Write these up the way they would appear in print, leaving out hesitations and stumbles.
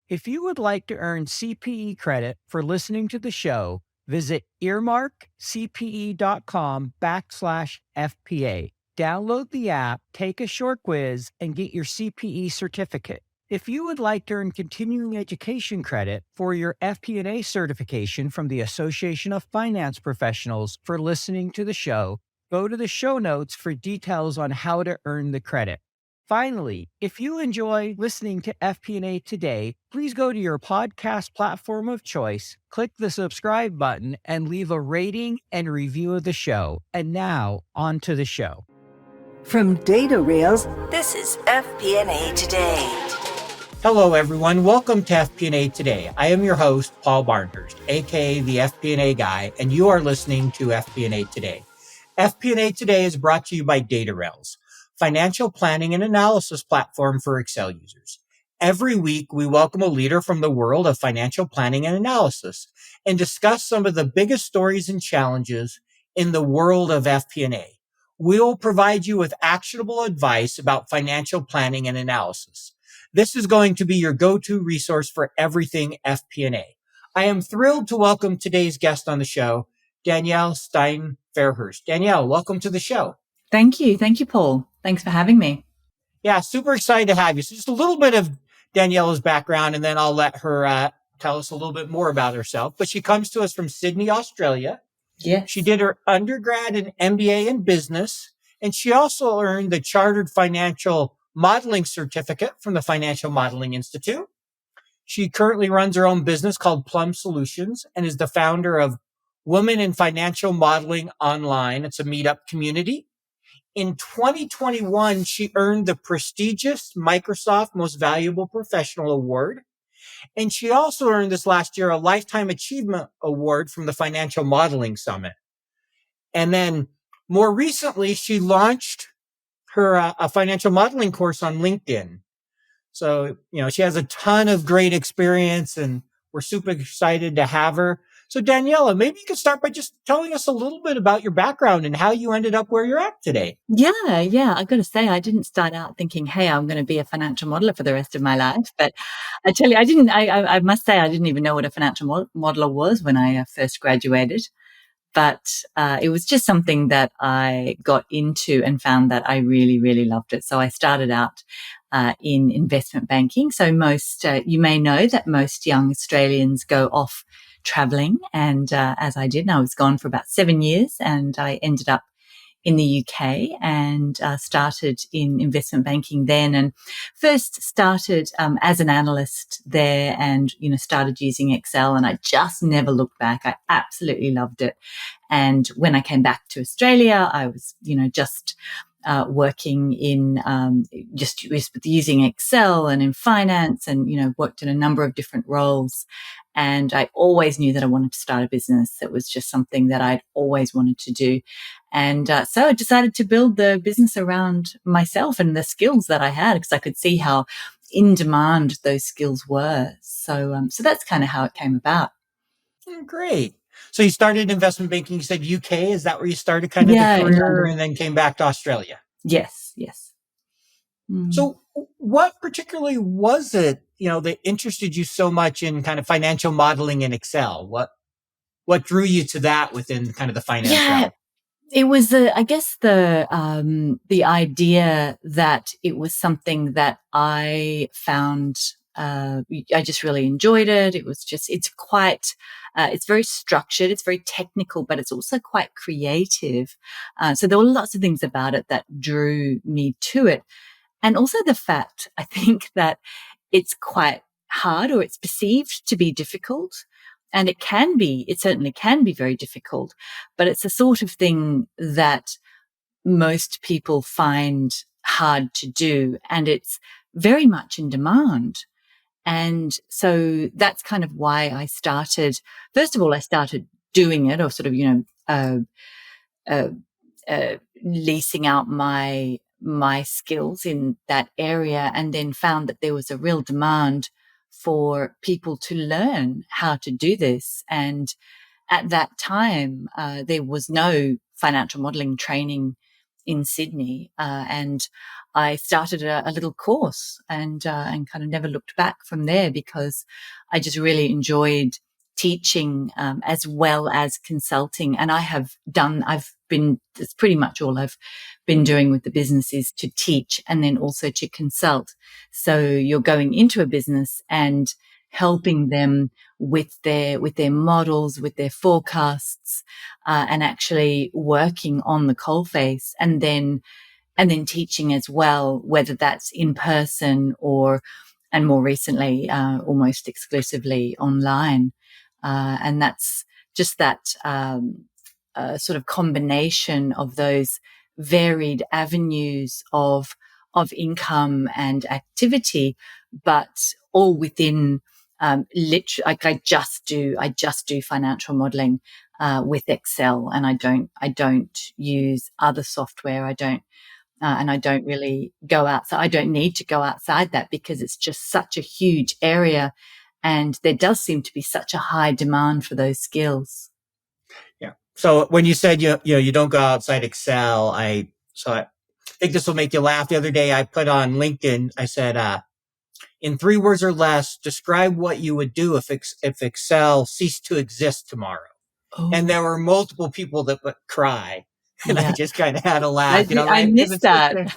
If you would like to earn CPE credit for listening to the show, visit earmarkcpe.com/FPA. Download the app, take a short quiz, and get your CPE certificate. If you would like to earn continuing education credit for your FP&A certification from the Association of Finance Professionals for listening to the show, go to the show notes for details on how to earn the credit. Finally, if you enjoy listening to FP&A today, please go to your podcast platform of choice, click the subscribe button, and leave a rating and review of the show. And now, on to the show. From Data Rails, this is FP&A Today. Hello, everyone. Welcome to FP&A Today. I am your host, Paul Barnhurst, aka the FP&A Guy, and you are listening to FP&A Today. FP&A Today is brought to you by Data Rails, financial planning and analysis platform for Excel users. Every week, we welcome a leader from the world of financial planning and analysis and discuss some of the biggest stories and challenges in the world of FP&A. We will provide you with actionable advice about financial planning and analysis. This is going to be your go-to resource for everything FP&A. I am thrilled to welcome today's guest on the show, Danielle Stein Fairhust. Danielle, welcome to the show. Thank you. Thank you, Paul. Thanks for having me. Yeah, super excited to have you. So just a little bit of Danielle's background, and then I'll let her tell us a little bit more about herself. But she comes to us from Sydney, Australia. Yes. She did her undergrad and MBA in business, and she also earned the Chartered Financial Modeling Certificate from the Financial Modeling Institute. She currently runs her own business called Plum Solutions and is the founder of Women in Financial Modeling Online. It's a meetup community. In 2021, she earned the prestigious Microsoft Most Valuable Professional Award. And she also earned this last year a Lifetime Achievement Award from the Financial Modeling Summit. And then more recently, she launched her a financial modeling course on LinkedIn. So, she has a ton of great experience and we're super excited to have her. So Daniela, maybe you could start by just telling us a little bit about your background and how you ended up where you're at today. Yeah. I've got to say, I didn't start out thinking, hey, I'm going to be a financial modeler for the rest of my life. But I tell you, I must say, I didn't even know what a financial modeler was when I first graduated. But it was just something that I got into and found that I really, really loved it. So I started out in investment banking. So you may know that most young Australians go off traveling. And as I did, and I was gone for about 7 years, and I ended up in the UK and started in investment banking then, and first started as an analyst there and, started using Excel, and I just never looked back. I absolutely loved it. And when I came back to Australia, I was, just working in just with using Excel and in finance and, worked in a number of different roles. And I always knew that I wanted to start a business. It was just something that I'd always wanted to do. And so I decided to build the business around myself and the skills that I had, because I could see how in demand those skills were. So that's kind of how it came about. Great. So you started investment banking, you said UK. Is that where you started kind of the career and then came back to Australia? Yes. So what particularly was it, that interested you so much in kind of financial modeling in Excel? What drew you to that within kind of the finance realm? It was, I guess, the idea that it was something that I found, I just really enjoyed it. It was just, it's very structured, it's very technical, but it's also quite creative. So there were lots of things about it that drew me to it. And also the fact, I think, that it's quite hard, or it's perceived to be difficult. And it certainly can be very difficult, but it's the sort of thing that most people find hard to do, and it's very much in demand. And so that's kind of why I started. First of all, I started doing it, or sort of, leasing out my skills in that area, and then found that there was a real demand for people to learn how to do this. And at that time, there was no financial modeling training in Sydney, and I started a little course and kind of never looked back from there because I just really enjoyed teaching as well as consulting. And that's pretty much all I've been doing with the business is to teach and then also to consult. So you're going into a business and helping them with their models, with their forecasts, and actually working on the coalface, and then teaching as well, whether that's in person and more recently, almost exclusively online. And that's just that sort of combination of those varied avenues of income and activity, but all within like I just do financial modeling with Excel, and I don't use other software. And I don't really go outside. I don't need to go outside that because it's just such a huge area, and there does seem to be such a high demand for those skills. Yeah. So when you said you don't go outside Excel, I think this will make you laugh. The other day I put on LinkedIn, I said, in 3 words or less, describe what you would do if Excel ceased to exist tomorrow. And Oh, there were multiple people that would cry. And I yeah. just kind of had a laugh, I because missed that.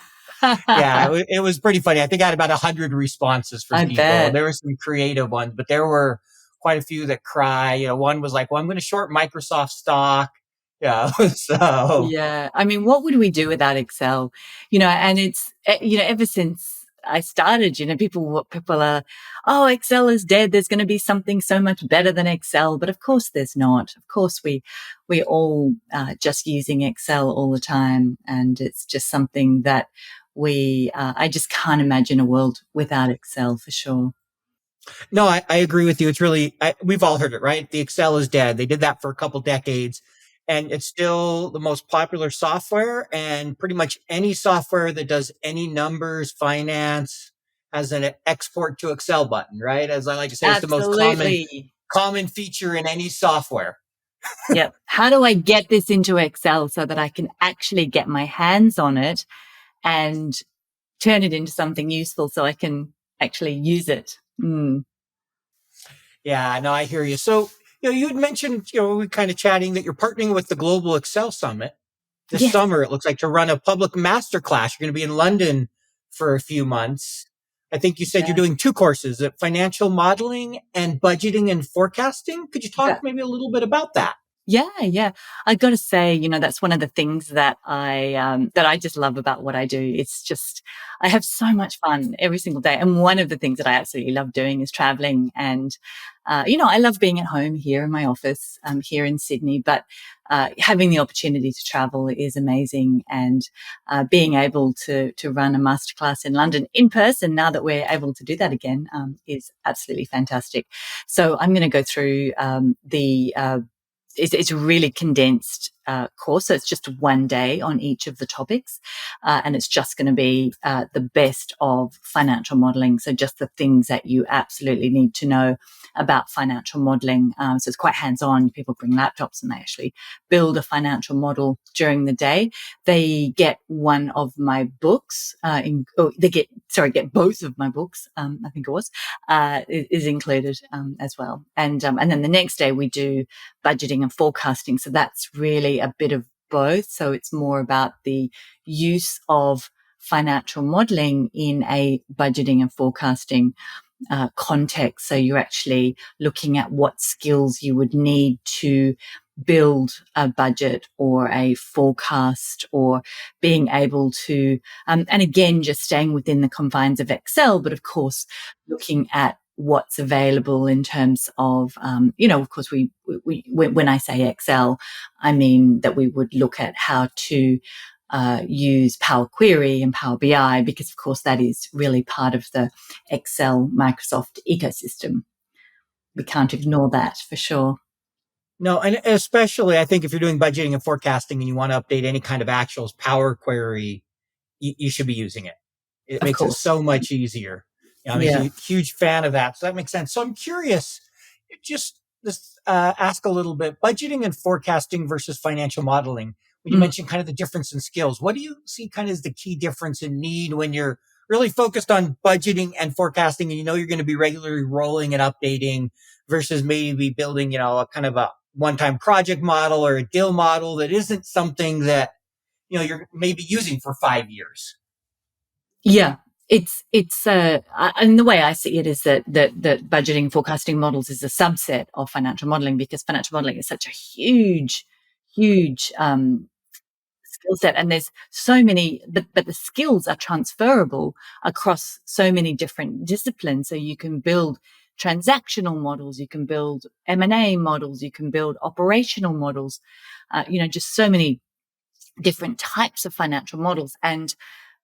yeah, it was pretty funny. I think I had about 100 responses from I people. And bet. there were some creative ones, but there were quite a few that cry. One was like, well, I'm going to short Microsoft stock. Yeah. So Yeah. I mean, what would we do without Excel? And it's, ever since I started, people are, oh, Excel is dead. There's going to be something so much better than Excel. But of course there's not. Of course we all just using Excel all the time. And it's just something that I just can't imagine a world without Excel for sure. no, I agree with you. It's really, we've all heard it, right? The Excel is dead. They did that for a couple decades, and it's still the most popular software. And pretty much any software that does any numbers, finance, has an export to Excel button, right? As I like to say, it's the most Absolutely. common feature in any software. Yep. How do I get this into Excel so that I can actually get my hands on it and turn it into something useful so I can actually use it? Mm. Yeah, no, I hear you. So, you had mentioned, we were kind of chatting that you're partnering with the Global Excel Summit this Yes. summer. It looks like to run a public masterclass. You're going to be in London for a few months. I think you said you're Yeah. doing 2 courses, financial modeling and budgeting and forecasting. Could you talk That- maybe a little bit about that? Yeah. I got to say, that's one of the things that I just love about what I do. It's just, I have so much fun every single day. And one of the things that I absolutely love doing is traveling. And, I love being at home here in my office, here in Sydney, but, having the opportunity to travel is amazing. And, being able to run a masterclass in London in person now that we're able to do that again, is absolutely fantastic. So I'm going to go through, it's a really condensed course. So it's just 1 day on each of the topics. And it's just going to be the best of financial modeling. So just the things that you absolutely need to know about financial modeling. So it's quite hands-on. People bring laptops and they actually build a financial model during the day. They get one of my books. Get both of my books. I think it was is included as well. And then the next day we do budgeting and forecasting. So that's really a bit of both. So it's more about the use of financial modeling in a budgeting and forecasting context. So you're actually looking at what skills you would need to build a budget or a forecast, or being able to, and again, just staying within the confines of Excel, but of course, looking at what's available in terms of, of course, we when I say Excel, I mean that we would look at how to use Power Query and Power BI, because of course that is really part of the Excel Microsoft ecosystem. We can't ignore that for sure. No, and especially I think if you're doing budgeting and forecasting and you want to update any kind of actuals, Power Query, you should be using it. It Of makes it course. so much easier. I'm a Yeah. huge fan of that. So that makes sense. So I'm curious, just ask a little bit, budgeting and forecasting versus financial modeling. when you mentioned kind of the difference in skills, what do you see kind of as the key difference in need when you're really focused on budgeting and forecasting and you know you're going to be regularly rolling and updating versus maybe building, a kind of a one-time project model or a deal model that isn't something that, you're maybe using for 5 years? Yeah. And the way I see it is that budgeting forecasting models is a subset of financial modeling, because financial modeling is such a huge skill set, and there's so many, but the skills are transferable across so many different disciplines. So you can build transactional models, you can build M&A models, you can build operational models, just so many different types of financial models. And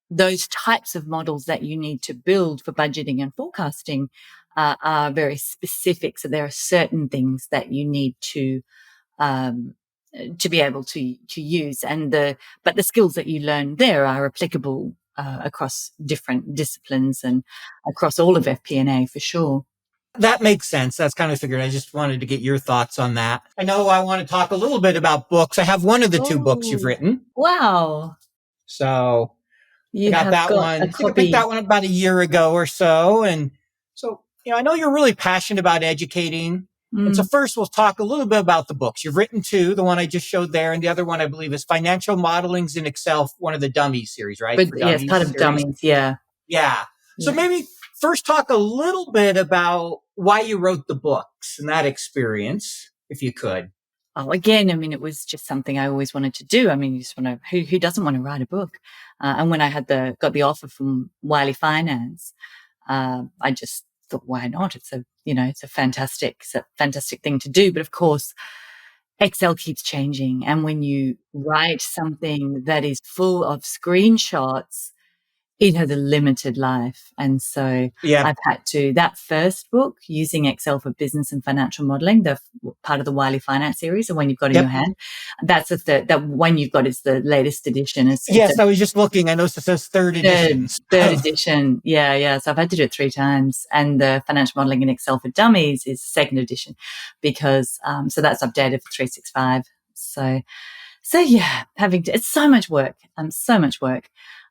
those types of models that you need to build for budgeting and forecasting are very specific. So there are certain things that you need to be able to use, but the skills that you learn there are applicable across different disciplines and across all of FP&A for sure. That makes sense. That's kind of figured. I just wanted to get your thoughts on that. I know I want to talk a little bit about books. I have one of the two books you've written. Wow. So You I got have that got one. a I think I copy. picked that one about a year ago or so. And so, I know you're really passionate about educating. And so first we'll talk a little bit about the books. You've written two, the one I just showed there. And the other one I believe is Financial Modelings in Excel, one of the Dummies series, right? But For yes, Dummies part of series. Dummies. Yeah. Yeah. So maybe first talk a little bit about why you wrote the books and that experience, if you could. Oh, again, I mean, it was just something I always wanted to do. I mean, you just want to, who doesn't want to write a book? And when I got the offer from Wiley Finance, I just thought, why not? It's a fantastic thing to do. But of course, Excel keeps changing. And when you write something that is full of screenshots, it has a limited life. And so I've had to, that first book, Using Excel for Business and Financial Modeling, the part of the Wiley Finance series, the one you've got in your hand, that's that one you've got is the latest edition. I was just looking. I noticed it says third edition. Third edition. Yeah. So I've had to do it 3 times. And the Financial Modeling in Excel for Dummies is second edition because, so that's updated for 365. So yeah, it's so much work.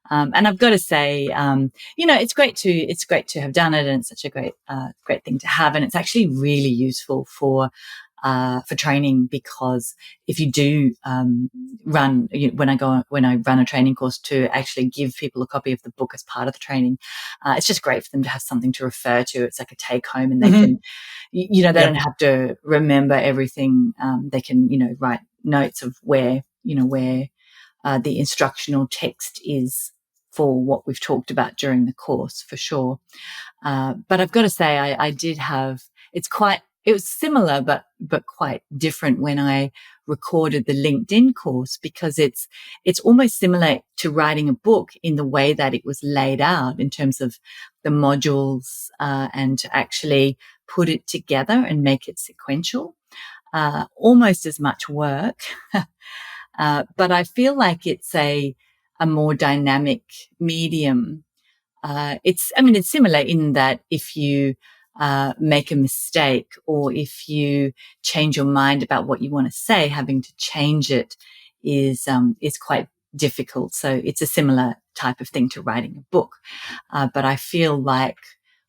And I've got to say, it's great to have done it, and it's such a great thing to have. And it's actually really useful for training, because if you do when I run a training course, to actually give people a copy of the book as part of the training, it's just great for them to have something to refer to. It's like a take home, and they can, they don't have to remember everything. They can, write notes of where the instructional text is for what we've talked about during the course, for sure. But I've got to say, I did have, it was similar, but quite different when I recorded the LinkedIn course, because it's almost similar to writing a book in the way that it was laid out in terms of the modules, and to actually put it together and make it sequential. Almost as much work. But I feel like it's a more dynamic medium. It's similar in that if you make a mistake, or if you change your mind about what you want to say, having to change it is quite difficult. So it's a similar type of thing to writing a book. But I feel like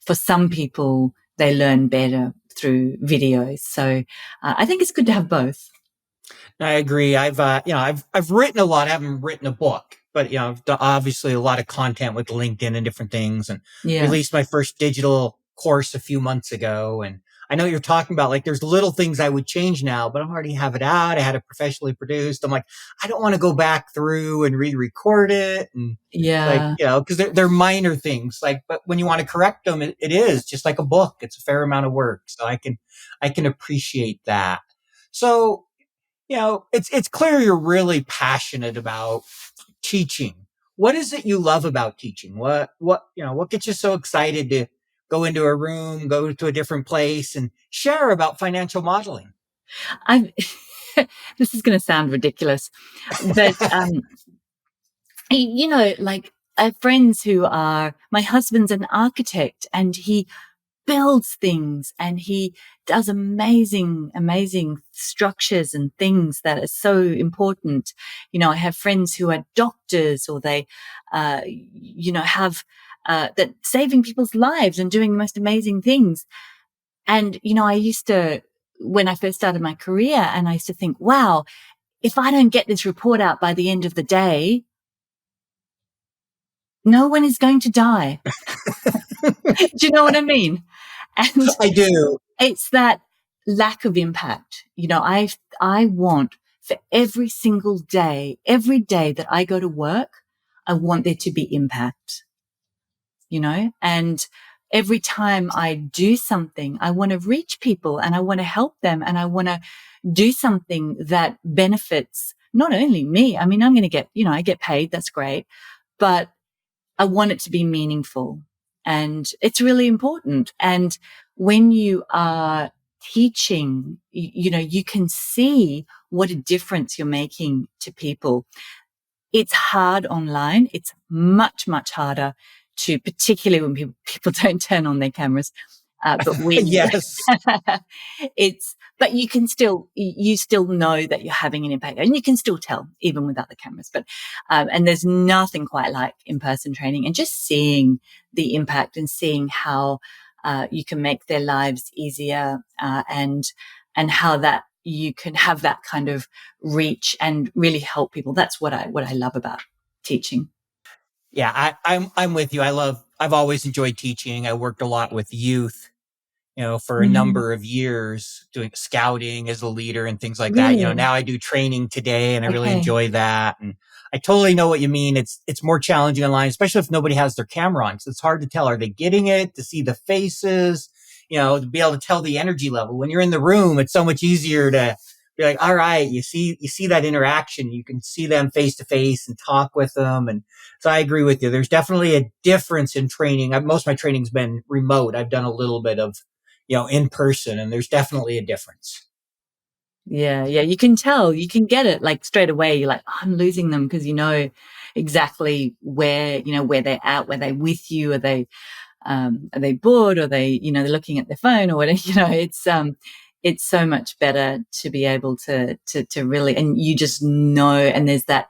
for some people, they learn better through videos. So I think it's good to have both. I agree. I've written a lot. I haven't written a book, but obviously a lot of content with LinkedIn and different things, and released my first digital course a few months ago. And I know you're talking about, like, there's little things I would change now, but I already have it out. I had it professionally produced. I'm like, I don't want to go back through and re-record it. And because they're minor things, but when you want to correct them, it is just like a book. It's a fair amount of work. So I can appreciate that. So, it's clear you're really passionate about teaching. What is it you love about teaching? What gets you so excited to go into a room, go to a different place, and share about financial modeling? This is going to sound ridiculous, but I have friends who are, my husband's an architect, and he builds things and he does amazing, amazing structures and things that are so important. You know, I have friends who are doctors or they, have, that saving people's lives and doing the most amazing things. And, I used to, when I first started my career, and I used to think, wow, if I don't get this report out by the end of the day, no one is going to die. Do you know what I mean? And I do. it's that lack of impact. I want for every single day, every day that I go to work, I want there to be impact, and every time I do something, I want to reach people and I want to help them and I want to do something that benefits not only me. I mean, I'm going to get, I get paid. That's great. But I want it to be meaningful and it's really important. And when you are teaching, you can see what a difference you're making to people. It's hard online. It's much, much harder to, particularly when people don't turn on their cameras. But Yes. but you still know that you're having an impact and you can still tell even without the cameras. But, and there's nothing quite like in-person training and just seeing the impact and seeing how, you can make their lives easier, and how that you can have that kind of reach and really help people. That's what I love about teaching. Yeah, I'm with you. I've always enjoyed teaching. I worked a lot with youth, for a number of years doing scouting as a leader and things like that. Really? Now I do training today and I really Okay. enjoy that. And I totally know what you mean. It's more challenging online, especially if nobody has their camera on. So it's hard to tell. Are they getting it? To see the faces, to be able to tell the energy level. When you're in the room, it's so much easier to be like, all right, you see that interaction. You can see them face to face and talk with them. And so I agree with you. There's definitely a difference in training. Most of my training's been remote. I've done a little bit of in person, and there's definitely a difference. Yeah. You can tell, you can get it like straight away. You're like, oh, I'm losing them because you know exactly where they're at, where they're with you, are they bored, or they're looking at their phone or whatever. It's so much better to be able to really, and you just know, and there's that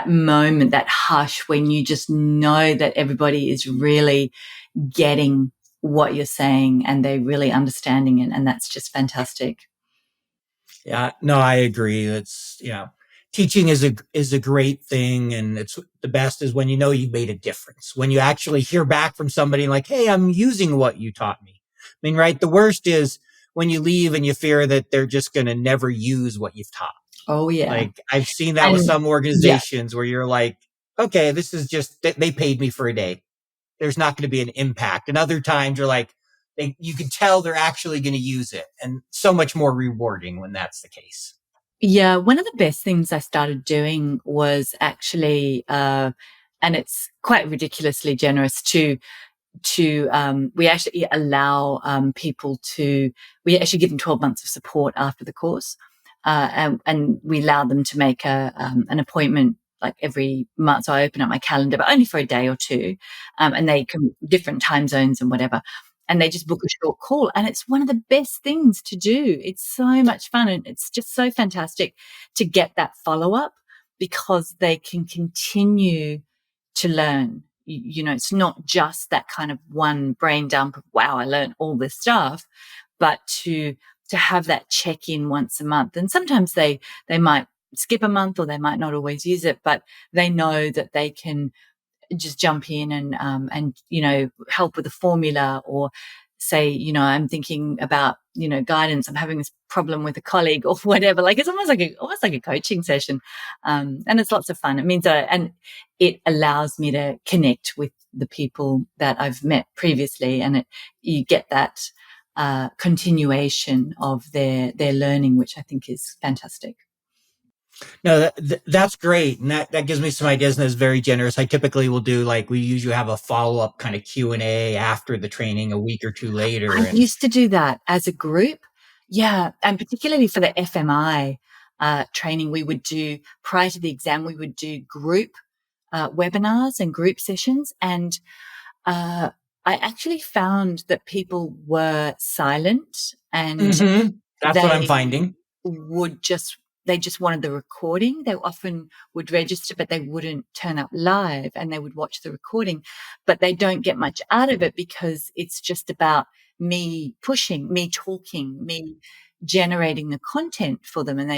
moment, that hush when you just know that everybody is really getting what you're saying and they're really understanding it. And that's just fantastic. Yeah, no, I agree. It's, teaching is a great thing. And it's the best is when you made a difference, when you actually hear back from somebody like, hey, I'm using what you taught me. I mean, right. The worst is when you leave and you fear that they're just going to never use what you've taught. Oh yeah. Like I've seen that with And some yeah, organizations where you're like, okay, this is just, they paid me for a day. There's not going to be an impact. And other times you're like, you can tell they're actually going to use it, and so much more rewarding when that's the case. yeah. One of the best things I started doing was actually, and it's quite ridiculously generous we actually allow people we actually give them 12 months of support after the course, and we allow them to make an appointment like every month. So I open up my calendar, but only for a day or two, and they can different time zones and whatever. And they just book a short call. And it's one of the best things to do. It's so much fun. And it's just so fantastic to get that follow up because they can continue to learn. It's not just that kind of one brain dump of, wow, I learned all this stuff, but to have that check in once a month. And sometimes they might skip a month or they might not always use it, but they know that they can just jump in and help with a formula, or say, I'm thinking about, guidance. I'm having this problem with a colleague or whatever. Like it's almost like a coaching session. And it's lots of fun. It means and it allows me to connect with the people that I've met previously, and you get that continuation of their learning, which I think is fantastic. No, that's great. And that gives me some ideas, and is very generous. I typically will do, like, we usually have a follow-up kind of Q&A after the training a week or two later. I used to do that as a group. Yeah. And particularly for the FMI training, we would do, prior to the exam, we would do group webinars and group sessions. And I actually found that people were silent and That's what I'm they finding. they just wanted the recording. They often would register, but they wouldn't turn up live, and they would watch the recording, but they don't get much out of it because it's just about me pushing, me talking, me generating the content for them. And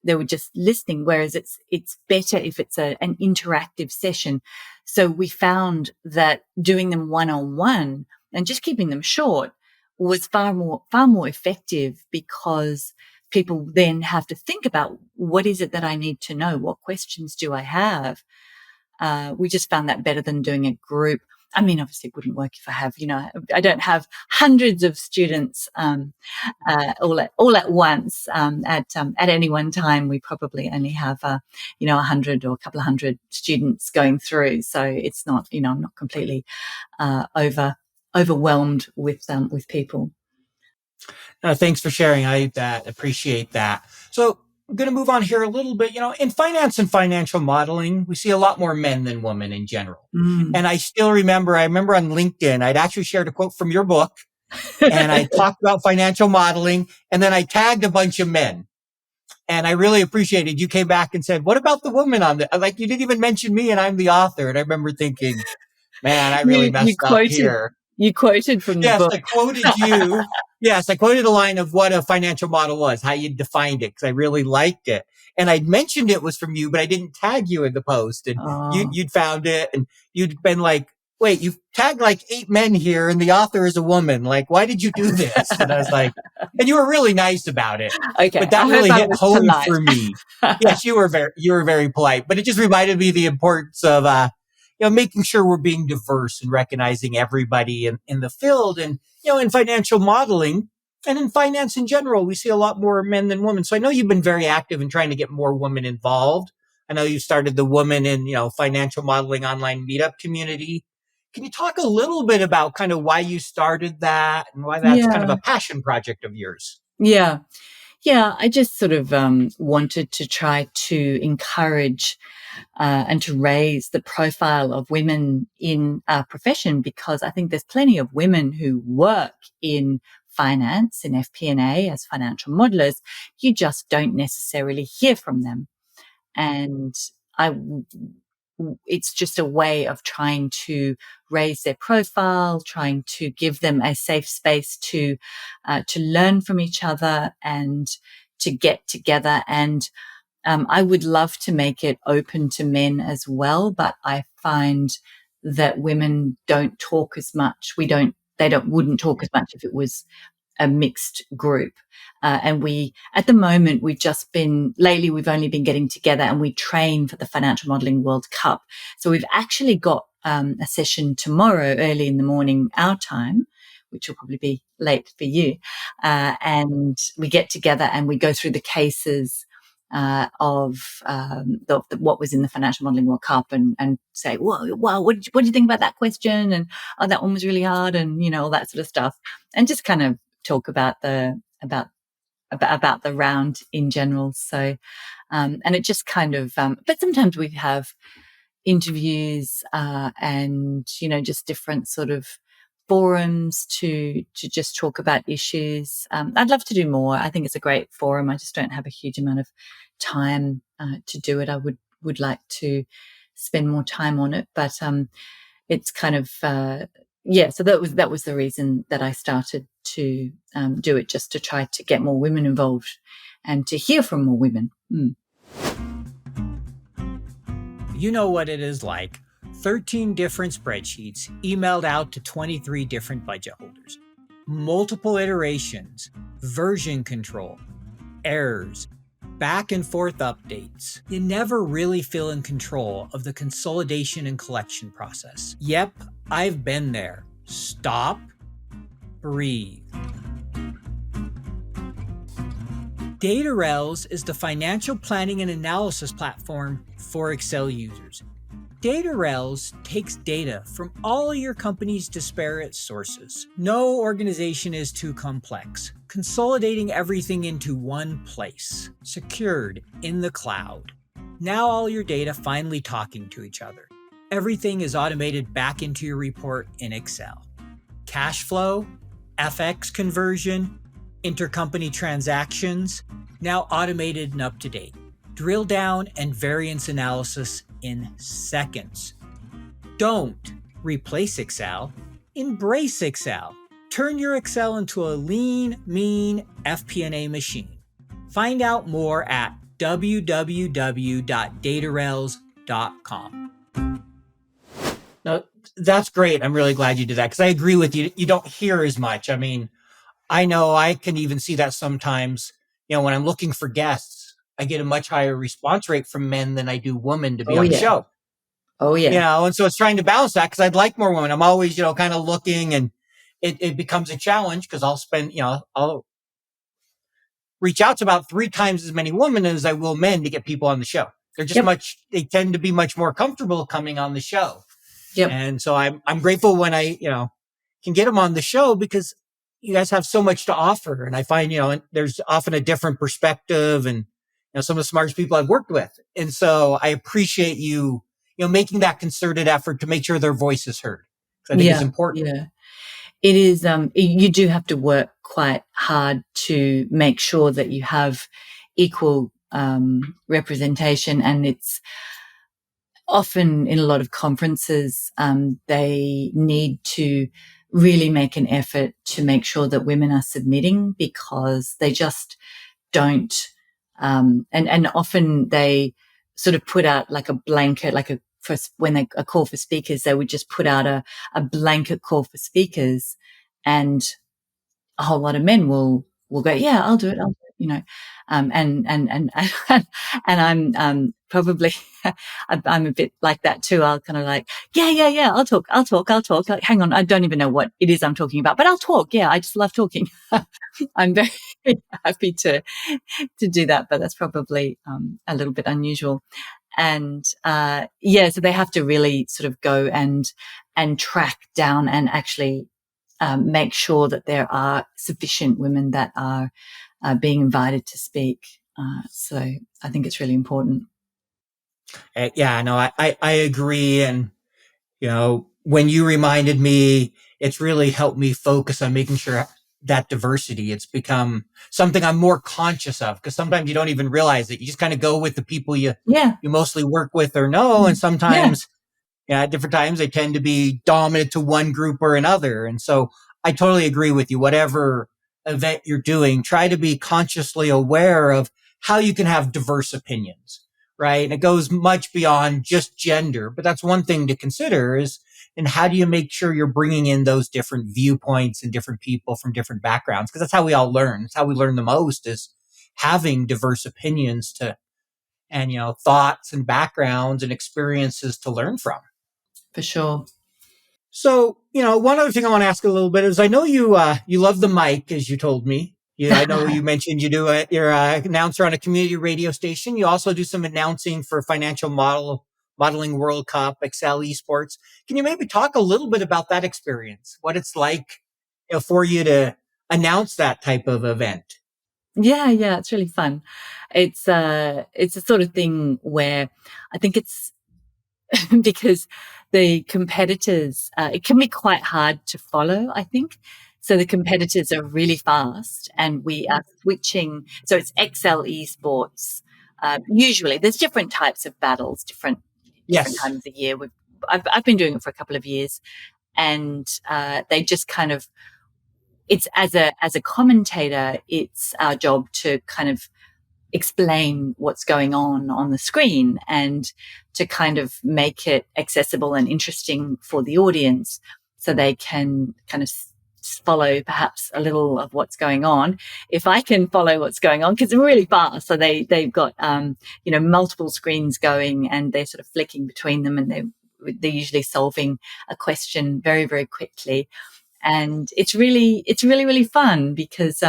they were just listening, whereas it's better if it's an interactive session. So we found that doing them one-on-one and just keeping them short was far more effective, because people then have to think about, what is it that I need to know? What questions do I have? We just found that better than doing a group. I mean, obviously it wouldn't work if I don't have hundreds of students, all at once. At any one time, we probably only have, 100 or a couple of hundred students going through. So it's not, I'm not completely, overwhelmed with people. Thanks for sharing. I appreciate that. So I'm going to move on here a little bit. In finance and financial modeling, we see a lot more men than women in general. And I remember on LinkedIn, I'd actually shared a quote from your book, and I talked about financial modeling, and then I tagged a bunch of men. And I really appreciated you came back and said, what about the woman on the, like, you didn't even mention me, and I'm the author. And I remember thinking, man, I really messed up here. You quoted from the Yes, book. I quoted you. Yes, I quoted a line of what a financial model was, how you defined it, because I really liked it. And I'd mentioned it was from you, but I didn't tag you in the post. And you'd found it, and you'd been like, wait, you've tagged like 8 men here, and the author is a woman. Like, why did you do this? And I was like, and you were really nice about it. Okay, but that really hit home for me. Yes, you were very polite, but it just reminded me of the importance of, making sure we're being diverse and recognizing everybody in the field. And, in financial modeling and in finance in general, we see a lot more men than women. So I know you've been very active in trying to get more women involved. I know you started the Women in, Financial Modeling online meetup community. Can you talk a little bit about kind of why you started that and why that's kind of a passion project of yours? Yeah. Yeah, I just sort of wanted to try to encourage and to raise the profile of women in our profession, because I think there's plenty of women who work in finance, in FP&A as financial modelers. You just don't necessarily hear from them. And it's just a way of trying to raise their profile, trying to give them a safe space to learn from each other and to get together. And I would love to make it open to men as well, but I find that women don't talk as much. Wouldn't talk as much if it was a mixed group. And at the moment, lately we've only been getting together and we train for the Financial Modelling World Cup. So we've actually got a session tomorrow, early in the morning, our time, which will probably be late for you. And we get together and we go through the cases of what was in the Financial Modelling World Cup and say, wow, what do you think about that question? And, oh, that one was really hard, and, all that sort of stuff. And just kind of talk about the round in general. So, and it just kind of, but sometimes we have interviews, and, just different sort of forums to just talk about issues. I'd love to do more. I think it's a great forum. I just don't have a huge amount of time to do it. I would like to spend more time on it, but it's kind of so that was the reason that I started to do it, just to try to get more women involved and to hear from more women. You know what it is like. 13 different spreadsheets emailed out to 23 different budget holders. Multiple iterations, version control, errors, back and forth updates. You never really feel in control of the consolidation and collection process. Yep, I've been there. Stop, breathe. DataRels is the financial planning and analysis platform for Excel users. DataRels takes data from all your company's disparate sources. No organization is too complex, consolidating everything into one place, secured in the cloud. Now all your data finally talking to each other. Everything is automated back into your report in Excel. Cash flow, FX conversion, intercompany transactions, now automated and up to date. Drill down and variance analysis in seconds. Don't replace Excel, embrace Excel. Turn your Excel into a lean, mean FP&A machine. Find out more at www.datarails.com. No, that's great. I'm really glad you did that because I agree with you. You don't hear as much. I mean, I know I can even see that sometimes, when I'm looking for guests, I get a much higher response rate from men than I do women to be Oh on the yeah. show. Oh yeah. And so it's trying to balance that because I'd like more women. I'm always, kind of looking, and it becomes a challenge because I'll spend, I'll reach out to about 3 times as many women as I will men to get people on the show. They're just Yep. they tend to be much more comfortable coming on the show. Yep. And so I'm grateful when I, can get them on the show because you guys have so much to offer. And I find, there's often a different perspective and, some of the smartest people I've worked with. And so I appreciate you, making that concerted effort to make sure their voice is heard. I think it's important. Yeah. It is, you do have to work quite hard to make sure that you have equal representation, and it's often in a lot of conferences, they need to really make an effort to make sure that women are submitting because they just don't. And often they sort of put out like a blanket, when they a call for speakers, they would just put out a blanket call for speakers, and a whole lot of men will go, yeah, I'll do it, and I'm probably I'm a bit like that too. I'll kind of like, yeah, I'll talk. Like, hang on, I don't even know what it is I'm talking about, but I'll talk. Yeah, I just love talking. I'm very happy to do that, but that's probably a little bit unusual. And so they have to really sort of go and track down and actually make sure that there are sufficient women that are being invited to speak. So I think it's really important. Yeah, no, I agree. And, when you reminded me, it's really helped me focus on making sure that diversity, it's become something I'm more conscious of because sometimes you don't even realize it. You just kind of go with the people you mostly work with or know. And sometimes, at different times, they tend to be dominant to one group or another. And so I totally agree with you. Whatever event you're doing, try to be consciously aware of how you can have diverse opinions, right? And it goes much beyond just gender, but that's one thing to consider is, and how do you make sure you're bringing in those different viewpoints and different people from different backgrounds? Because that's how we all learn. That's how we learn the most is having diverse opinions and thoughts and backgrounds and experiences to learn from. For sure. So, one other thing I want to ask a little bit is I know you love the mic, as you told me. I know you mentioned you're an announcer on a community radio station. You also do some announcing for Financial Modeling World Cup, Excel Esports. Can you maybe talk a little bit about that experience? What it's like for you to announce that type of event? Yeah, it's really fun. It's a sort of thing where I think it's because the competitors, it can be quite hard to follow, I think. So the competitors are really fast and we are switching. So it's Excel esports. Usually there's different types of battles, different times a year. I've been doing it for a couple of years, and they just kind of, it's as a commentator, it's our job to kind of explain what's going on the screen and to kind of make it accessible and interesting for the audience so they can kind of follow perhaps a little of what's going on. If I can follow what's going on, because it's really fast. So they've got, multiple screens going and they're sort of flicking between them, and they're usually solving a question very, very quickly. And it's really, really fun because,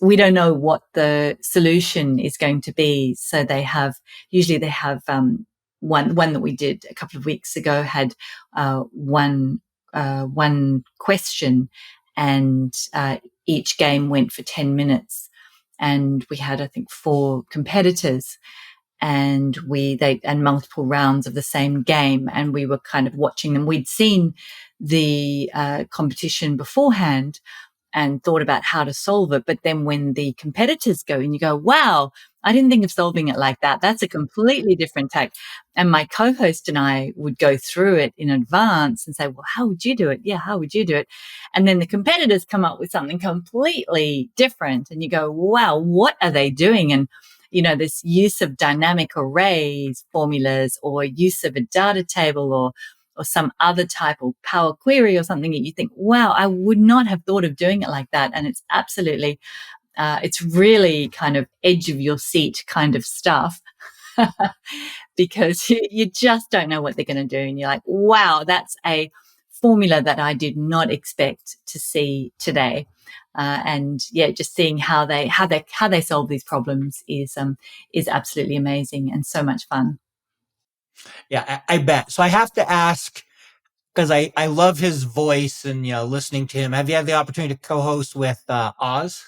we don't know what the solution is going to be. So they have one that we did a couple of weeks ago had one question, and each game went for 10 minutes, and we had, I think, 4 competitors. and and multiple rounds of the same game, and we were kind of watching them. We'd seen the competition beforehand and thought about how to solve it. But then when the competitors go and you go, wow, I didn't think of solving it like that. That's a completely different tack. And my co-host and I would go through it in advance and say, well, how would you do it? Yeah, how would you do it? And then the competitors come up with something completely different. And you go, wow, what are they doing? And, this use of dynamic arrays, formulas, or use of a data table or some other type of Power Query or something that you think, wow, I would not have thought of doing it like that. And it's absolutely, it's really kind of edge of your seat kind of stuff because you just don't know what they're going to do. And you're like, wow, that's a formula that I did not expect to see today. And yeah, just seeing how they solve these problems is absolutely amazing and so much fun. Yeah, I bet. So I have to ask, because I love his voice and, listening to him. Have you had the opportunity to co-host with Oz?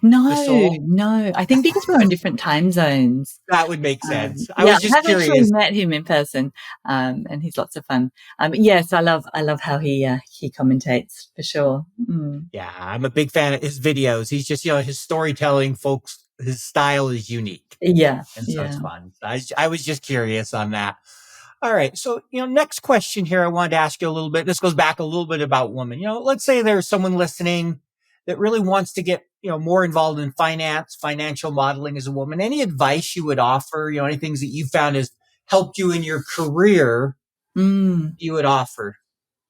No. I think because we're in different time zones. That would make sense. I I was just have curious. actually met him in person, and he's lots of fun. Yes, I love how he commentates for sure. Mm. Yeah, I'm a big fan of his videos. He's just, his storytelling, folks, his style is unique. Yeah. And so it's fun. I was just curious on that. All right. So, next question here, I wanted to ask you a little bit. This goes back a little bit about women. Let's say there's someone listening that really wants to get, more involved in financial modeling as a woman. Any advice you would offer, any things that you found has helped you in your career you would offer?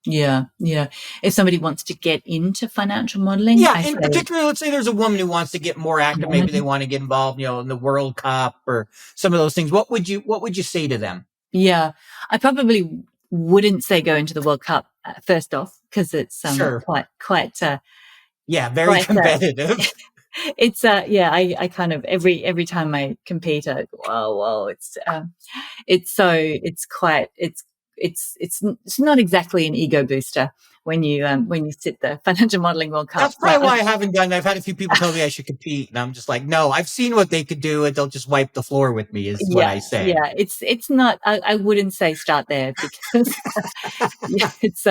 Yeah. If somebody wants to get into financial modeling. Yeah, in particular, let's say there's a woman who wants to get more active. Maybe they want to get involved, in the World Cup or some of those things. What would you say to them? Yeah, I probably wouldn't say go into the World Cup first off, because it's Sure. quite very competitive. It's I kind of every time I compete, I go, whoa, it's not exactly an ego booster when you sit the Financial Modeling World Cup. That's probably why I haven't done it. I've had a few people tell me I should compete, and I'm just like, no, I've seen what they could do, and they'll just wipe the floor with me, is what I say. Yeah, it's not. I wouldn't say start there because it's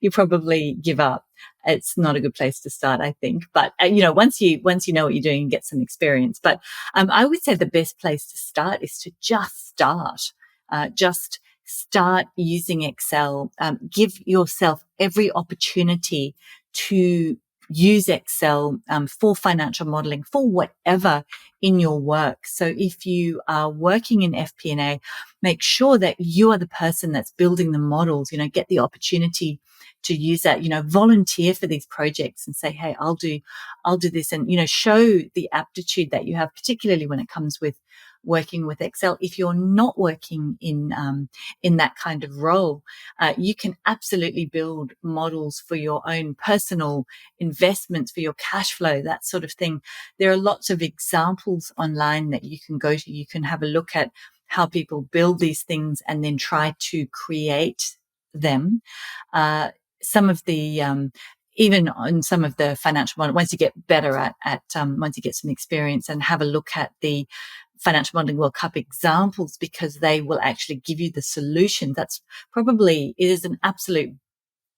you probably give up. It's not a good place to start, I think. But once you know what you're doing and get some experience. But I would say the best place to start is to just start. Just start using Excel. Give yourself every opportunity to use Excel for financial modeling, for whatever in your work. So if you are working in FP&A, make sure that you are the person that's building the models, get the opportunity to use that, volunteer for these projects and say, hey, I'll do this, and, show the aptitude that you have, particularly when it comes with working with Excel. If you're not working in that kind of role, you can absolutely build models for your own personal investments, for your cash flow, that sort of thing. There are lots of examples online that you can go to. You can have a look at how people build these things and then try to create them. Some of the even on some of the financial model, once you get better at once you get some experience, and have a look at the Financial Modeling World Cup examples, because they will actually give you the solution. It is an absolute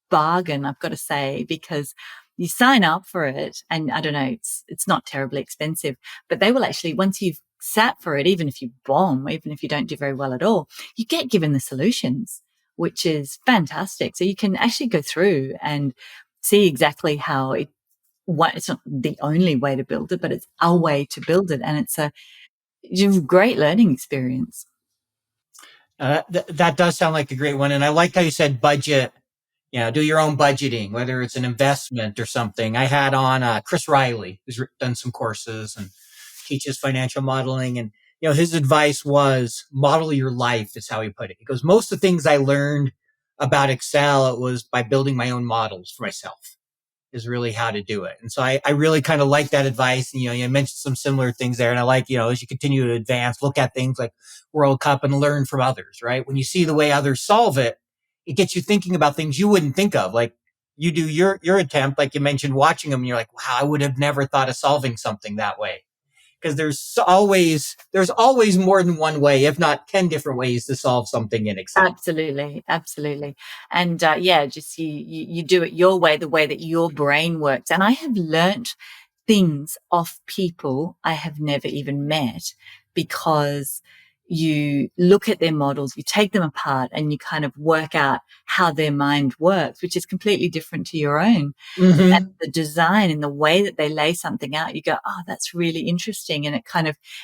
bargain, I've got to say, because you sign up for it, and I don't know, it's not terribly expensive, but they will actually, once you've sat for it, even if you bomb, even if you don't do very well at all, you get given the solutions, which is fantastic. So you can actually go through and see exactly how it's not the only way to build it, but it's a way to build it. And it's a great learning experience. That does sound like a great one. And I like how you said budget, do your own budgeting, whether it's an investment or something. I had on Chris Riley, who's done some courses and teaches financial modeling. And, his advice was model your life, is how he put it. He goes, most of the things I learned about Excel, it was by building my own models for myself, is really how to do it. And so I really kind of like that advice. And, you mentioned some similar things there. And I like, as you continue to advance, look at things like World Cup and learn from others, right? When you see the way others solve it, it gets you thinking about things you wouldn't think of. Like you do your attempt, like you mentioned, watching them, and you're like, wow, I would have never thought of solving something that way. because there's always more than one way, if not 10 different ways to solve something in Excel. Absolutely, absolutely. And just you do it your way, the way that your brain works. And I have learnt things off people I have never even met, because you look at their models, you take them apart, and you kind of work out how their mind works, which is completely different to your own. And Mm-hmm. the design and the way that they lay something out, you go, oh, that's really interesting. And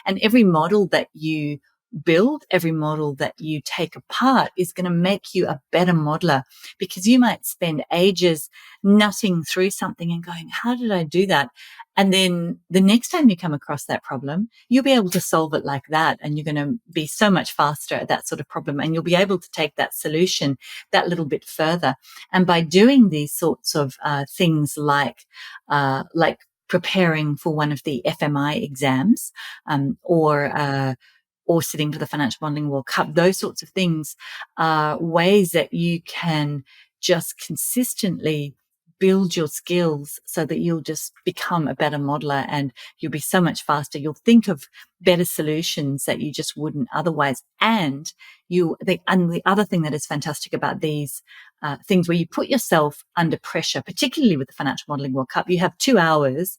and every model that you build, every model that you take apart is going to make you a better modeler, because you might spend ages nutting through something and going, how did I do that? And then the next time you come across that problem, you'll be able to solve it like that. And you're going to be so much faster at that sort of problem. And you'll be able to take that solution that little bit further. And by doing these sorts of things like preparing for one of the FMI exams, or sitting for the Financial Modelling World Cup, those sorts of things are ways that you can just consistently build your skills so that you'll just become a better modeler, and you'll be so much faster. You'll think of better solutions that you just wouldn't otherwise. And the other thing that is fantastic about these things where you put yourself under pressure, particularly with the Financial Modelling World Cup, you have 2 hours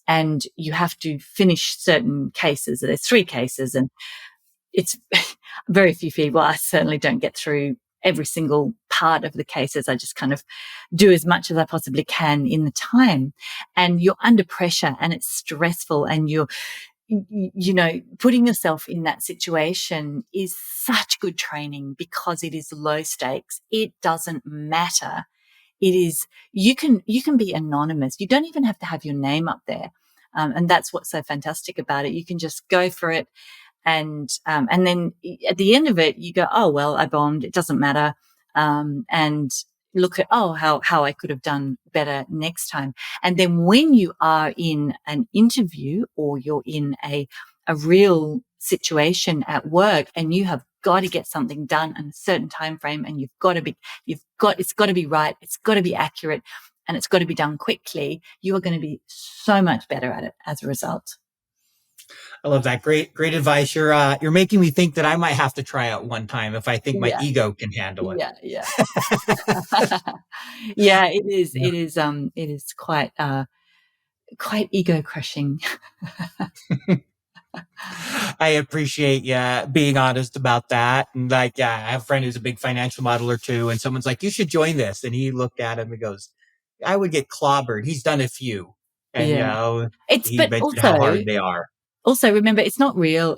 and you have to finish certain cases. There's 3 cases, and it's very few people. I certainly don't get through every single part of the cases. I just kind of do as much as I possibly can in the time. And you're under pressure and it's stressful, and you're, putting yourself in that situation is such good training, because it is low stakes. It doesn't matter. It is, you can be anonymous. You don't even have to have your name up there. And that's what's so fantastic about it. You can just go for it. And then at the end of it, you go, oh, well, I bombed. It doesn't matter. And look at, how I could have done better next time. And then when you are in an interview, or you're in a real situation at work, and you have got to get something done in a certain time frame, and it's got to be right. It's got to be accurate, and it's got to be done quickly. You are going to be so much better at it as a result. I love that. Great advice. You're making me think that I might have to try out one time if I think my Yeah. ego can handle it. Yeah. Yeah, it is. Yeah. It is quite ego crushing. I appreciate you being honest about that. And I have a friend who's a big financial modeler too. And someone's like, you should join this. And he looked at him and goes, I would get clobbered. He's done a few. And, Yeah. he But mentioned how hard they are. also remember, it's not real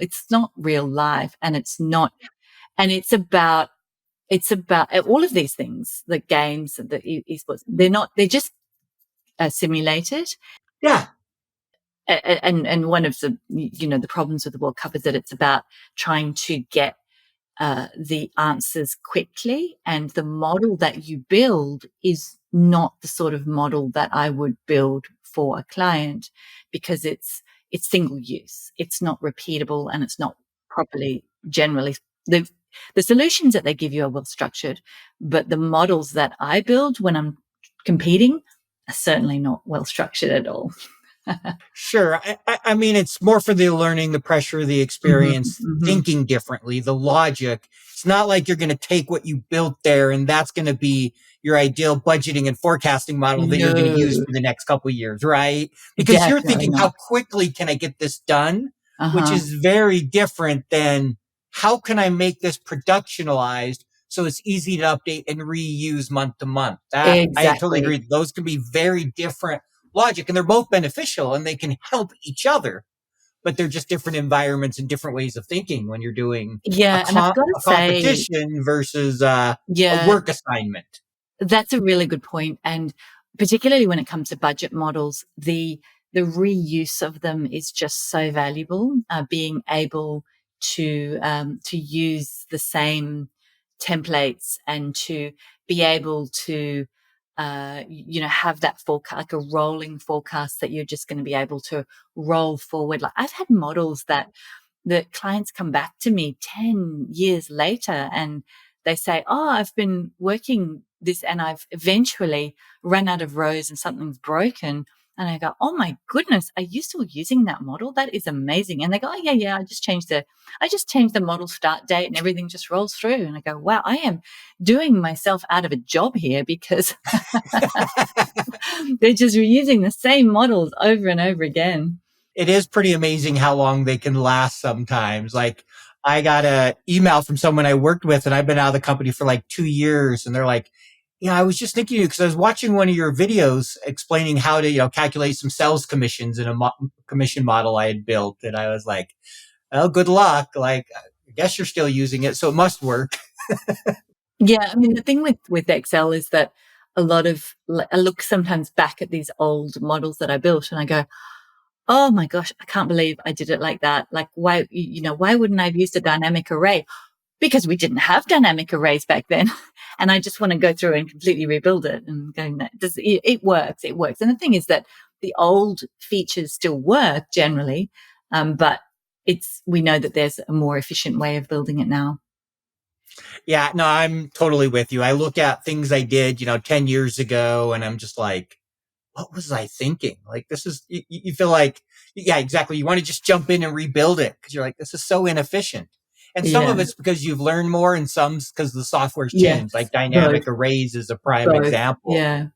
life, and it's about all of these things, the games, the esports. They're just simulated. Yeah. And one of the, the problems with the World Cup is that it's about trying to get the answers quickly, and the model that you build is not the sort of model that I would build for a client, because it's single use. It's not repeatable, and it's not properly generally. The solutions that they give you are well structured, but the models that I build when I'm competing are certainly not well structured at all. Sure. I mean, it's more for the learning, the pressure, the experience, Mm-hmm. thinking differently, the logic. It's not like you're going to take what you built there and that's going to be your ideal budgeting and forecasting model that you're going to use for the next couple of years, right? Because you're Definitely thinking, not. how quickly can I get this done? Which Uh-huh. is very different than how can I make this productionalized so it's easy to update and reuse month to month. That I totally Exactly. agree. Those can be very different logic, and they're both beneficial and they can help each other, but they're just different environments and different ways of thinking when you're doing Yeah, and I've got to a say, competition versus a yeah, work assignment. that's a really good point. And particularly when it comes to budget models, the reuse of them is just so valuable. Being able to use the same templates, and to be able to have that forecast, like a rolling forecast that you're just going to be able to roll forward. Like, I've had models that the clients come back to me 10 years later, and they say, oh, I've been working this and I've eventually run out of rows and something's broken. And I go, oh my goodness, are you still using that model? That is amazing. And they go, oh yeah, I just changed the model start date and everything just rolls through. And I go, wow, I am doing myself out of a job here because they're just reusing the same models over and over again. It is pretty amazing how long they can last sometimes. Like, I got an email from someone I worked with, and I've been out of the company for like 2 years, and they're like, yeah, I was just thinking of you because I was watching one of your videos explaining how to, calculate some sales commissions in a commission model I had built. And I was like, well, good luck. Like, I guess you're still using it, so it must work. Yeah, I mean, the thing with Excel is that I look sometimes back at these old models that I built and I go, oh my gosh, I can't believe I did it like that. Like, why wouldn't I have used a dynamic array? Because we didn't have dynamic arrays back then. And I just want to go through and completely rebuild it and going, it works. It works. And the thing is that the old features still work generally. But we know that there's a more efficient way of building it now. Yeah, no, I'm totally with you. I look at things I did, 10 years ago, and I'm just like, what was I thinking? Like, this is, you feel like, yeah, exactly. You want to just jump in and rebuild it because you're like, this is so inefficient. And some of Yeah. it's because you've learned more, and some's because the software's Yes. changed. Like dynamic arrays is a prime example. Yeah.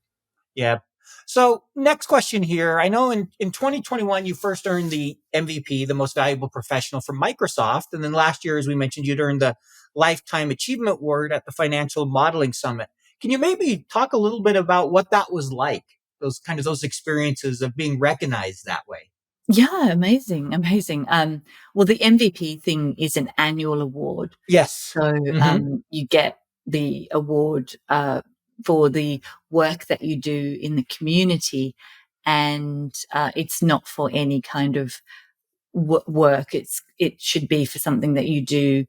Yeah. So next question here. I know in 2021, you first earned the MVP, the most valuable professional from Microsoft. And then last year, as we mentioned, you'd earned the Lifetime Achievement Award at the Financial Modeling Summit. Can you maybe talk a little bit about what that was like? Those experiences of being recognized that way. Yeah, amazing. Well, the MVP thing is an annual award. Yes. So you get the award for the work that you do in the community, and it's not for any kind of work. It should be for something that you do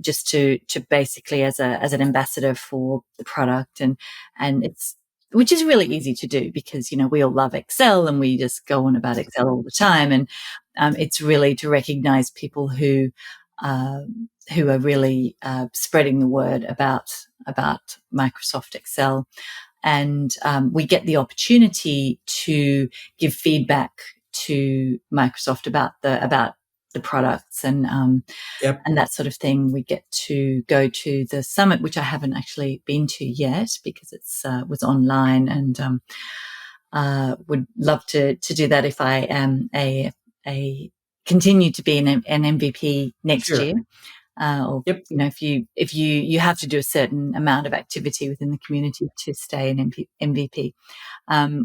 just to basically as an ambassador for the product, and it's which is really easy to do because we all love Excel and we just go on about Excel all the time, and it's really to recognize people who are really spreading the word about Microsoft Excel. And we get the opportunity to give feedback to Microsoft about the products and that sort of thing. We get to go to the summit, which I haven't actually been to yet because it's was online, and would love to do that if I am a continue to be an MVP next year. If you have to do a certain amount of activity within the community to stay an MVP,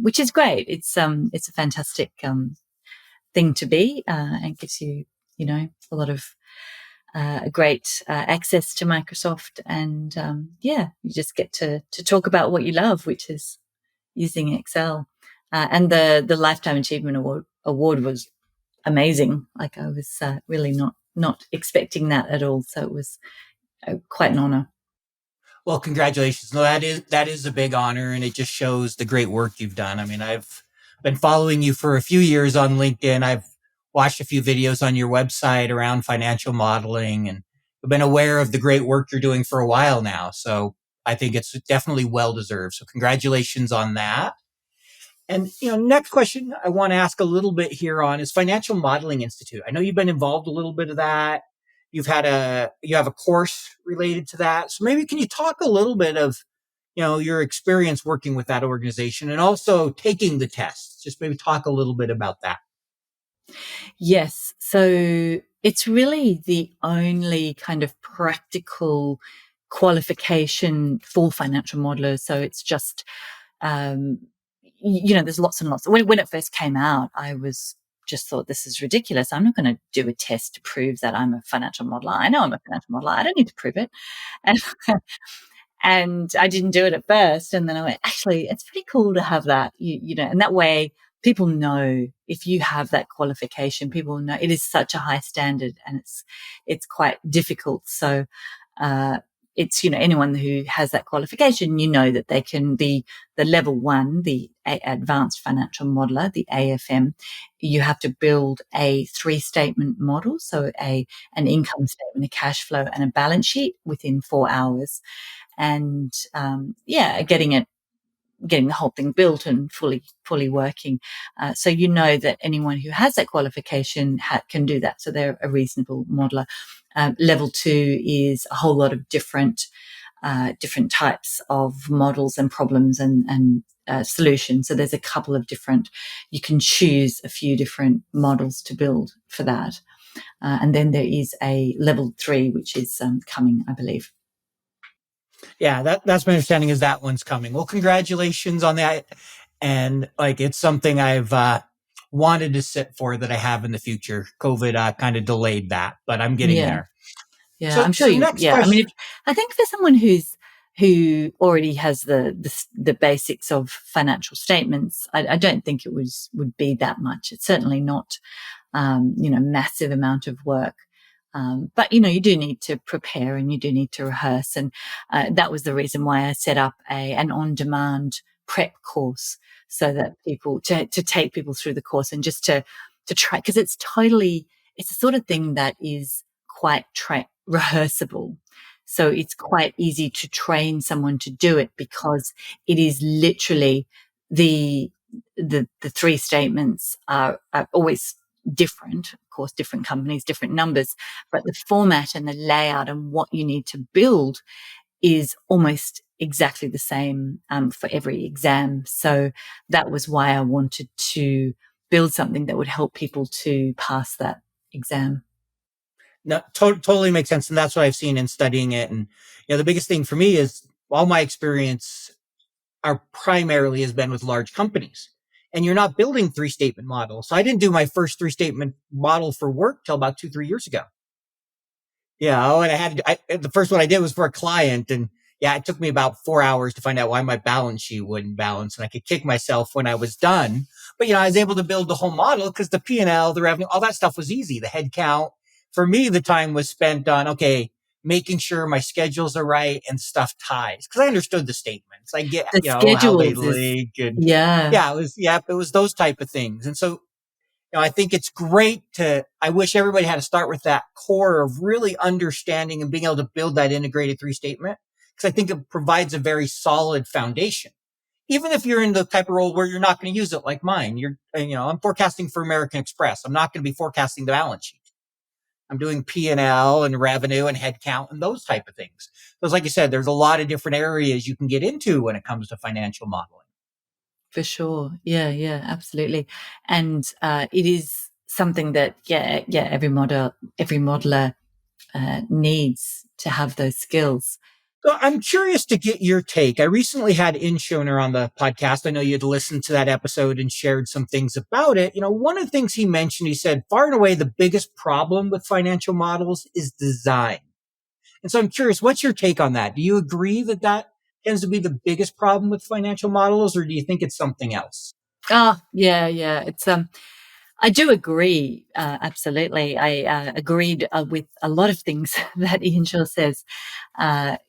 which is great. It's a fantastic thing to be, and gives you a lot of great access to Microsoft, and you just get to talk about what you love, which is using Excel. And the Lifetime Achievement Award was amazing. Like, I was really not expecting that at all. So it was quite an honor. Well, congratulations. No, that is a big honor, and it just shows the great work you've done. I mean, I've been following you for a few years on LinkedIn. I've watched a few videos on your website around financial modeling, and I've been aware of the great work you're doing for a while now. So I think it's definitely well-deserved. So congratulations on that. And, next question I want to ask a little bit here on is Financial Modeling Institute. I know you've been involved a little bit of that. You have a course related to that. So maybe can you talk a little bit of, your experience working with that organization and also taking the tests? Just maybe talk a little bit about that. Yes. So it's really the only kind of practical qualification for financial modelers. So it's just, there's lots and lots. When it first came out, I was just thought, this is ridiculous. I'm not going to do a test to prove that I'm a financial modeler. I know I'm a financial modeler. I don't need to prove it. And, and I didn't do it at first. And then I went, actually, it's pretty cool to have that, and that way people know if you have that qualification, people know it is such a high standard and it's quite difficult. So, it's, anyone who has that qualification, that they can be the level 1, the advanced financial modeler, the AFM. You have to build a 3-statement model. So an income statement, a cash flow, and a balance sheet within 4 hours. And, getting it getting the whole thing built and fully working. So you know that anyone who has that qualification can do that. So they're a reasonable modeler. Level 2 is a whole lot of different types of models and problems and solutions. So there's a couple of different, you can choose a few different models to build for that. And then there is a level 3, which is coming, I believe. Yeah, that's my understanding is that one's coming. Well, congratulations on that. And like, it's something I've wanted to sit for that I have in the future. COVID kind of delayed that, but I'm getting Yeah. there. Yeah, So, I'm sure so you. next Yeah, I question. mean, I think for someone who already has the basics of financial statements, I don't think it would be that much. It's certainly not, massive amount of work. But you do need to prepare and you do need to rehearse, and that was the reason why I set up an on-demand prep course, so that people to take people through the course and just to try, because it's the sort of thing that is quite rehearsable. So it's quite easy to train someone to do it, because it is literally the three statements are always different, of course, different companies, different numbers, but the format and the layout and what you need to build is almost exactly the same for every exam. So that was why I wanted to build something that would help people to pass that exam. No, totally makes sense. And that's what I've seen in studying it. And, the biggest thing for me is all my experience are primarily has been with large companies, and you're not building three statement models. So I didn't do my first three statement model for work till about 2, 3 years ago. Yeah. Oh, and the first one I did was for a client, and yeah, it took me about 4 hours to find out why my balance sheet wouldn't balance, and I could kick myself when I was done. But I was able to build the whole model because the P&L, the revenue, all that stuff was easy. The head count. For me, the time was spent on making sure my schedules are right and stuff ties, because I understood the statements. I get The how they schedules is, link, and yeah, it was those type of things. And so I think it's great I wish everybody had to start with that core of really understanding and being able to build that integrated three statement, because I think it provides a very solid foundation. Even if you're in the type of role where you're not going to use it like mine, I'm forecasting for American Express. I'm not going to be forecasting the balance sheet. I'm doing P&L and revenue and headcount and those type of things. Because like you said, there's a lot of different areas you can get into when it comes to financial modeling. for sure. Yeah, yeah, absolutely. And it is something that, every modeler needs to have those skills. So I'm curious to get your take. I recently had Inshoner on the podcast. I know you had listened to that episode and shared some things about it. One of the things he mentioned, he said, far and away, the biggest problem with financial models is design. And so I'm curious, what's your take on that? Do you agree that that tends to be the biggest problem with financial models, or do you think it's something else? Oh, yeah, yeah. It's I do agree. Absolutely, I agreed with a lot of things that Ian Shaw says.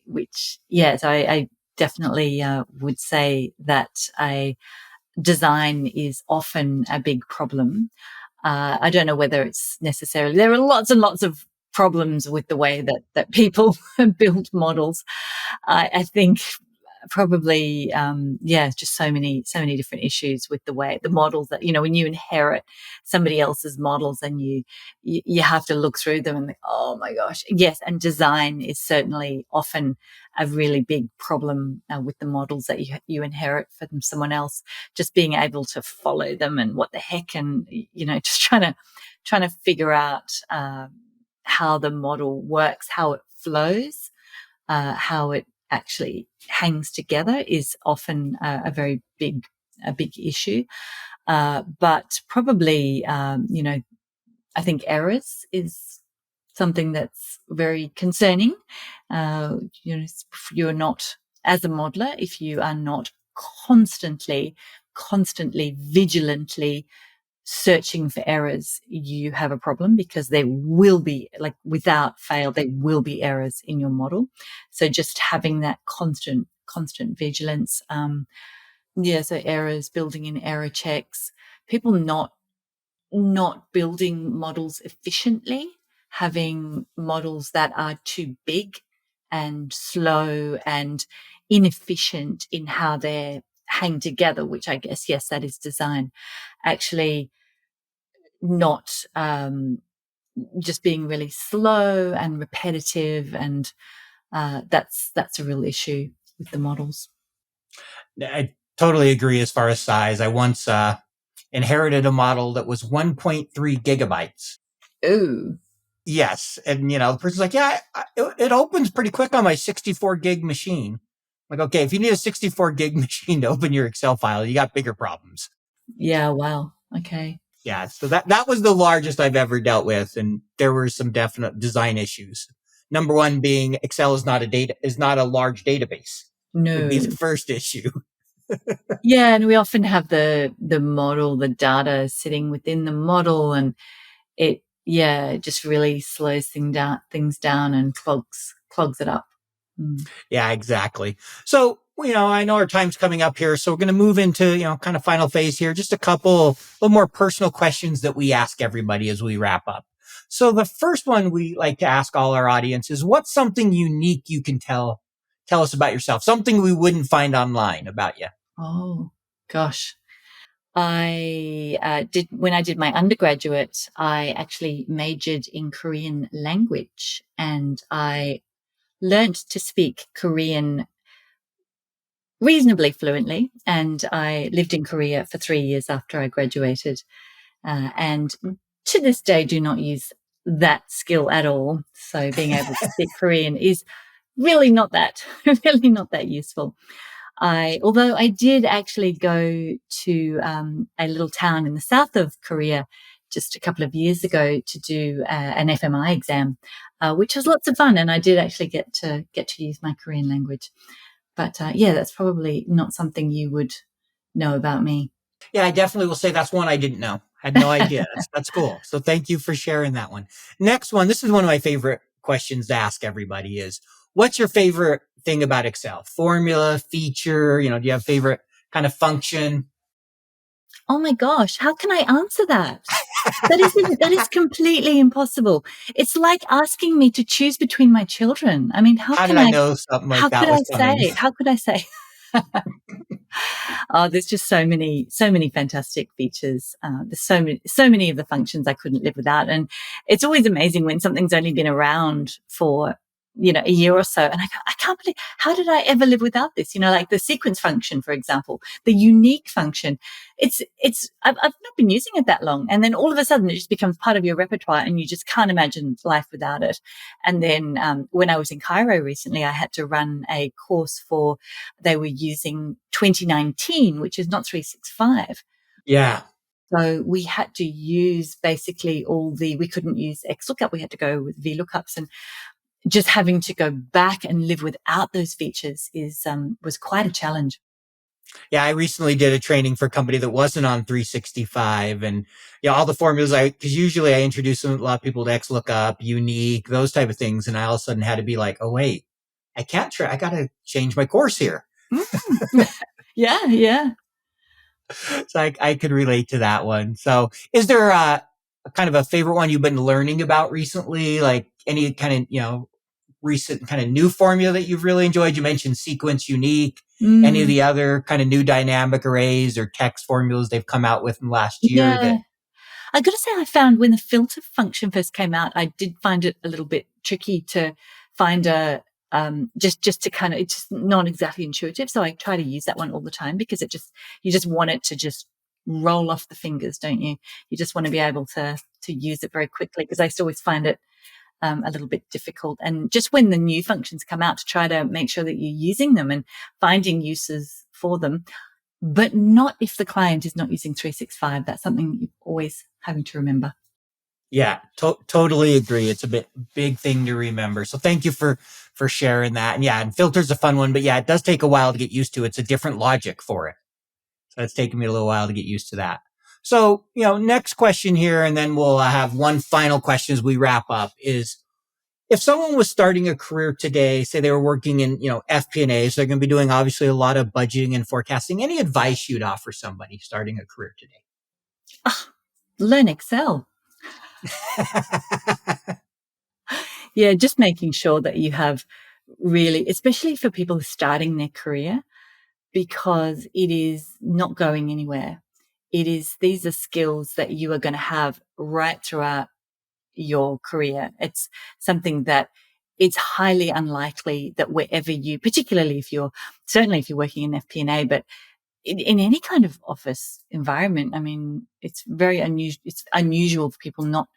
Which, yes, I definitely would say that a design is often a big problem. I don't know whether it's necessarily, there are lots and lots of problems with the way that people build models. I think probably, just so many different issues with the way the models that, when you inherit somebody else's models and you have to look through them and think, oh my gosh. Yes. And design is certainly often a really big problem with the models that you inherit from someone else, just being able to follow them and what the heck, and, just trying to figure out how the model works, how it flows, how it actually hangs together is often a very big issue. But probably, I think errors is something that's very concerning. If you're not, as a modeler, if you are not constantly, vigilantly searching for errors, you have a problem, because there will be, like, without fail, there will be errors in your model. So just having that constant vigilance. So errors, building in error checks, people not building models efficiently, having models that are too big and slow and inefficient in how they're hang together, which I guess, yes, that is design, actually not just being really slow and repetitive, and that's a real issue with the models. I totally agree as far as size. I once inherited a model that was 1.3 gigabytes. Ooh. Yes. And, the person's like, yeah, it opens pretty quick on my 64 gig machine. Like, okay, if you need a 64 gig machine to open your Excel file, you got bigger problems. Yeah, wow. Okay. Yeah. So that was the largest I've ever dealt with. And there were some definite design issues. Number one being Excel is not a large database. Would be the No. first issue. Yeah, and we often have the model, the data sitting within the model, and it just really slows things down and clogs it up. Mm. Yeah, exactly. So, I know our time's coming up here, so we're going to move into, kind of final phase here. Just a little more personal questions that we ask everybody as we wrap up. So the first one we like to ask all our audience is, what's something unique you can tell us about yourself? Something we wouldn't find online about you. Oh, gosh. I did when I did my undergraduate, I actually majored in Korean language, and I learnt to speak Korean reasonably fluently. And I lived in Korea for 3 years after I graduated, and to this day do not use that skill at all. So being able to speak Korean is really not that useful. Although I did actually go to a little town in the south of Korea just a couple of years ago to do an FMI exam, which was lots of fun, and I did actually get to use my Korean language. But that's probably not something you would know about me. Yeah, I definitely will say that's one I didn't know. Had no idea. That's cool. So thank you for sharing that one. Next one. This is one of my favorite questions to ask everybody is, what's your favorite thing about Excel? Formula, feature, do you have favorite kind of function? Oh my gosh, how can I answer that? That is completely impossible. It's like asking me to choose between my children. I mean, How did I know something like that was coming? How could I say? Oh, there's just so many fantastic features. There's so many of the functions I couldn't live without. And it's always amazing when something's only been around for, a year or so. And I can't believe, how did I ever live without this? Like the sequence function, for example, the unique function. I've not been using it that long. And then all of a sudden it just becomes part of your repertoire and you just can't imagine life without it. And then, when I was in Cairo recently, I had to run a course they were using 2019, which is not 365. Yeah. So we had to use basically we couldn't use XLOOKUP. We had to go with VLOOKUPs, and just having to go back and live without those features was quite a challenge. Yeah, I recently did a training for a company that wasn't on 365, and all the formulas because usually I introduce a lot of people to XLOOKUP, unique, those type of things, and I all of a sudden had to be like, oh wait, I can't I got to change my course here. Yeah. So I could relate to that one. So is there a kind of a favorite one you've been learning about recently? Like any kind of, recent kind of new formula that you've really enjoyed? You mentioned sequence unique, any of the other kind of new dynamic arrays or text formulas they've come out with in the last year. Yeah. I got to say, I found when the filter function first came out, I did find it a little bit tricky to find just to kind of, it's just not exactly intuitive. So I try to use that one all the time because you just want it to just roll off the fingers, don't you? You just want to be able to use it very quickly, because I still always find it a little bit difficult. And just when the new functions come out, to try to make sure that you're using them and finding uses for them, but not if the client is not using 365. That's something you're always having to remember. Yeah, totally agree. It's a big thing to remember. So thank you for sharing that. And filter's a fun one, but it does take a while to get used to. It's a different logic for it. So it's taken me a little while to get used to that. So, next question here, and then we'll have one final question as we wrap up, is if someone was starting a career today, say they were working in, FP&A, so they're going to be doing obviously a lot of budgeting and forecasting, any advice you'd offer somebody starting a career today? Learn Excel. Yeah, just making sure that you have really, especially for people starting their career, because it is not going anywhere. These are skills that you are going to have right throughout your career. It's something that it's highly unlikely that wherever you, particularly if you're working in FP&A, but in any kind of office environment, I mean, it's very unusual. It's unusual for people not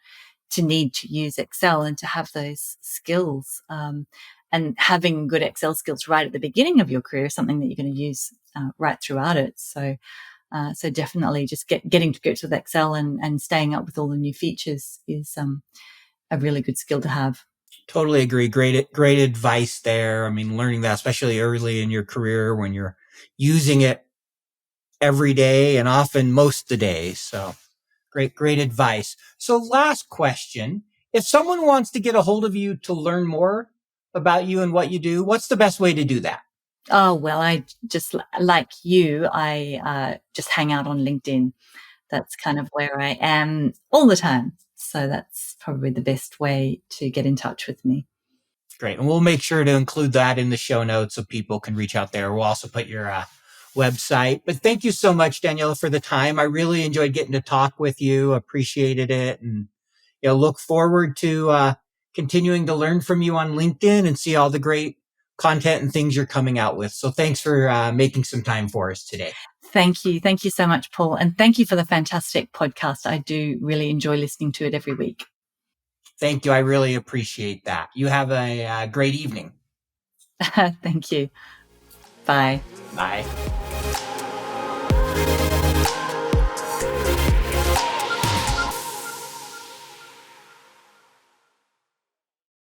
to need to use Excel and to have those skills. And having good Excel skills right at the beginning of your career is something that you're going to use right throughout it. So definitely just getting to grips with Excel and staying up with all the new features is a really good skill to have. Totally agree. Great advice there. I mean, learning that, especially early in your career when you're using it every day and often most of the day. So great advice. So last question, if someone wants to get a hold of you to learn more about you and what you do, what's the best way to do that? Oh, well, I just, like you, I just hang out on LinkedIn. That's kind of where I am all the time. So that's probably the best way to get in touch with me. Great. And we'll make sure to include that in the show notes so people can reach out there. We'll also put your website. But thank you so much, Daniela, for the time. I really enjoyed getting to talk with you. Appreciated it. And look forward to continuing to learn from you on LinkedIn and see all the great content and things you're coming out with. So thanks for making some time for us today. Thank you. Thank you so much, Paul. And thank you for the fantastic podcast. I do really enjoy listening to it every week. Thank you. I really appreciate that. You have a great evening. Thank you. Bye. Bye.